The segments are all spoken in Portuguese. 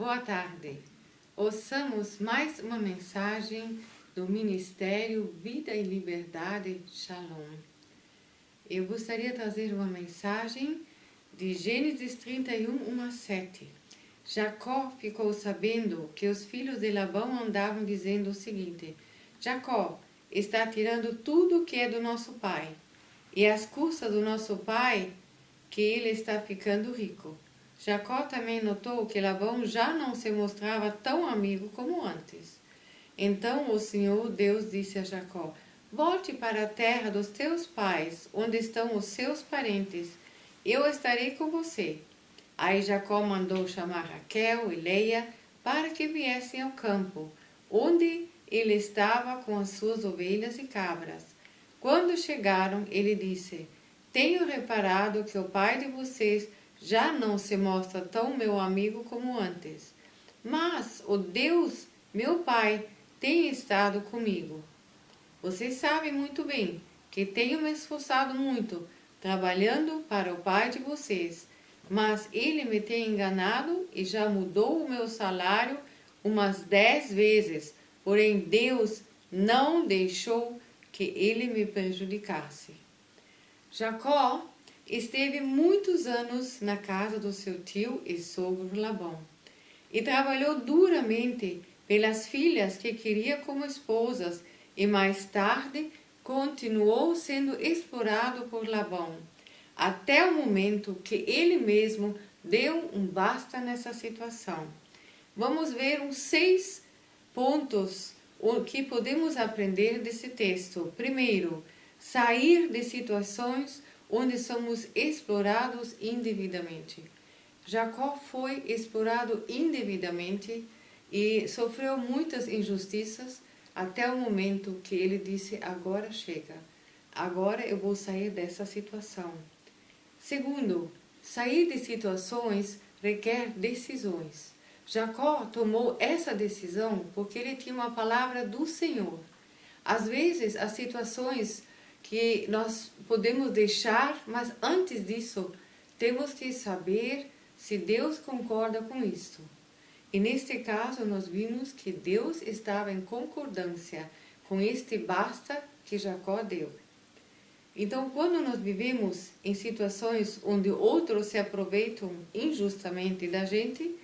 Boa tarde. Ouçamos mais uma mensagem do Ministério Vida e Liberdade Shalom. Eu gostaria de trazer uma mensagem de Gênesis 31, 1 a 7. Jacó ficou sabendo que os filhos de Labão andavam dizendo o seguinte: Jacó está tirando tudo que é do nosso pai, e às custas do nosso pai que ele está ficando rico. Jacó também notou que Labão já não se mostrava tão amigo como antes. Então o Senhor Deus disse a Jacó: Volte para a terra dos teus pais, onde estão os seus parentes. Eu estarei com você. Aí Jacó mandou chamar Raquel e Leia para que viessem ao campo, onde ele estava com as suas ovelhas e cabras. Quando chegaram, ele disse: Tenho reparado que o pai de vocês já não se mostra tão meu amigo como antes. Mas o Deus, meu pai, tem estado comigo. Vocês sabem muito bem que tenho me esforçado muito, trabalhando para o pai de vocês. Mas ele me tem enganado e já mudou o meu salário umas 10 vezes. Porém, Deus não deixou que ele me prejudicasse. Jacó esteve muitos anos na casa do seu tio e sogro Labão e trabalhou duramente pelas filhas que queria como esposas e mais tarde continuou sendo explorado por Labão, até o momento que ele mesmo deu um basta nessa situação. Vamos ver uns 6 pontos que podemos aprender desse texto. Primeiro, sair de situações onde somos explorados indevidamente. Jacó foi explorado indevidamente e sofreu muitas injustiças até o momento que ele disse: agora chega, agora eu vou sair dessa situação. Segundo, sair de situações requer decisões. Jacó tomou essa decisão porque ele tinha uma palavra do Senhor. Às vezes, as situações que nós podemos deixar, mas antes disso, temos que saber se Deus concorda com isso. E neste caso, nós vimos que Deus estava em concordância com este basta que Jacó deu. Então, quando nós vivemos em situações onde outros se aproveitam injustamente da gente,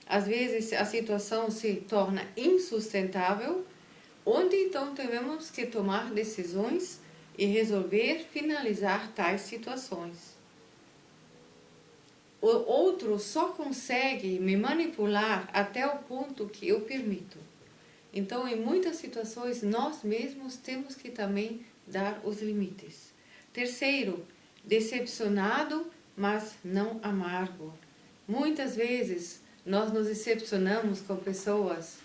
às vezes a situação se torna insustentável, onde então temos que tomar decisões e resolver finalizar tais situações. O outro só consegue me manipular até o ponto que eu permito. Então, em muitas situações, nós mesmos temos que também dar os limites. Terceiro, decepcionado, mas não amargo. Muitas vezes nós nos decepcionamos com pessoas,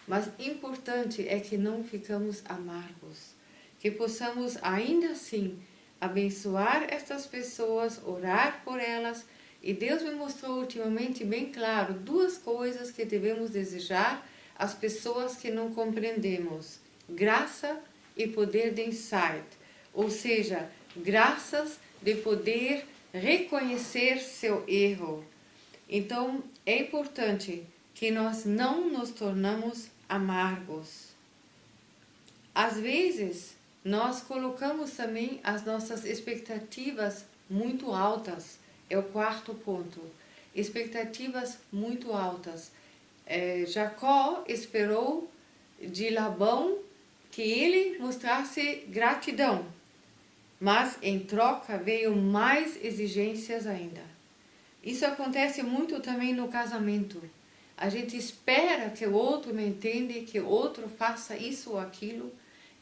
mas importante é que não ficamos amargos, que possamos ainda assim abençoar estas pessoas, orar por elas. E Deus me mostrou ultimamente bem claro 2 coisas que devemos desejar às pessoas que não compreendemos: graça e poder de insight, ou seja, graças de poder reconhecer seu erro. Então, é importante que nós não nos tornamos amargos. Às vezes, nós colocamos também as nossas expectativas muito altas. É o 4º ponto. Expectativas muito altas. Jacó esperou de Labão que ele mostrasse gratidão, mas em troca veio mais exigências ainda. Isso acontece muito também no casamento. A gente espera que o outro me entenda, que o outro faça isso ou aquilo,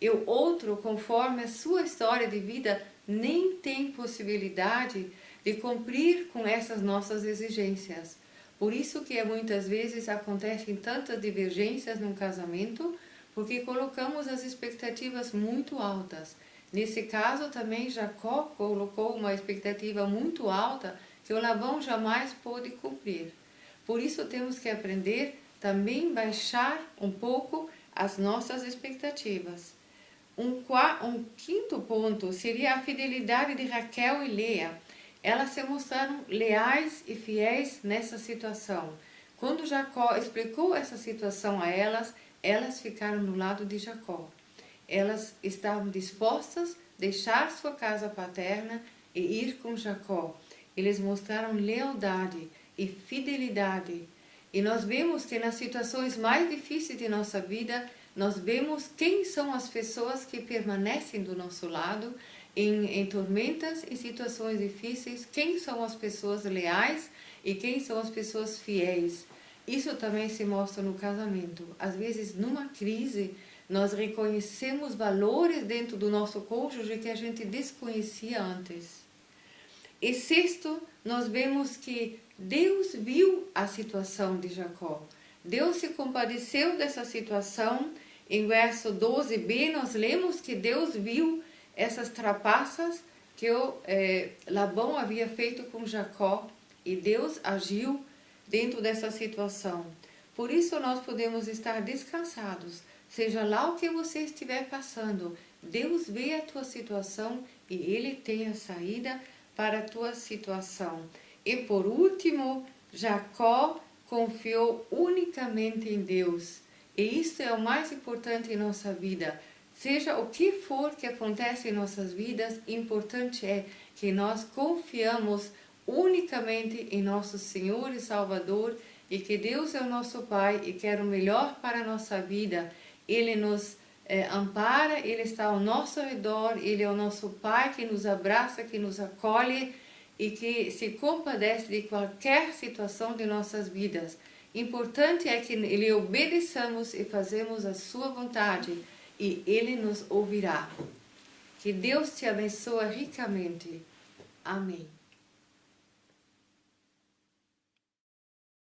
e o outro, conforme a sua história de vida, nem tem possibilidade de cumprir com essas nossas exigências. Por isso que muitas vezes acontecem tantas divergências num casamento, porque colocamos as expectativas muito altas. Nesse caso também Jacó colocou uma expectativa muito alta que o Labão jamais pôde cumprir. Por isso temos que aprender também baixar um pouco as nossas expectativas. Um 5º ponto seria a fidelidade de Raquel e Leia. Elas se mostraram leais e fiéis nessa situação. Quando Jacó explicou essa situação a elas, elas ficaram do lado de Jacó. Elas estavam dispostas a deixar sua casa paterna e ir com Jacó. Eles mostraram lealdade e fidelidade. E nós vemos que nas situações mais difíceis de nossa vida, nós vemos quem são as pessoas que permanecem do nosso lado em tormentas e situações difíceis, quem são as pessoas leais e quem são as pessoas fiéis. Isso também se mostra no casamento. Às vezes, numa crise, nós reconhecemos valores dentro do nosso cônjuge que a gente desconhecia antes. E sexto, nós vemos que Deus viu a situação de Jacó. Deus se compadeceu dessa situação. Em verso 12b, nós lemos que Deus viu essas trapaças que Labão havia feito com Jacó. E Deus agiu dentro dessa situação. Por isso nós podemos estar descansados. Seja lá o que você estiver passando, Deus vê a tua situação e Ele tem a saída para a tua situação. E por último, Jacó confiou unicamente em Deus. E isso é o mais importante em nossa vida. Seja o que for que acontece em nossas vidas, importante é que nós confiamos unicamente em nosso Senhor e Salvador e que Deus é o nosso Pai e quer o melhor para a nossa vida. Ele nos ampara, Ele está ao nosso redor, Ele é o nosso Pai que nos abraça, que nos acolhe e que se compadece de qualquer situação de nossas vidas. Importante é que Ele obedeçamos e fazemos a sua vontade e Ele nos ouvirá. Que Deus te abençoe ricamente. Amém.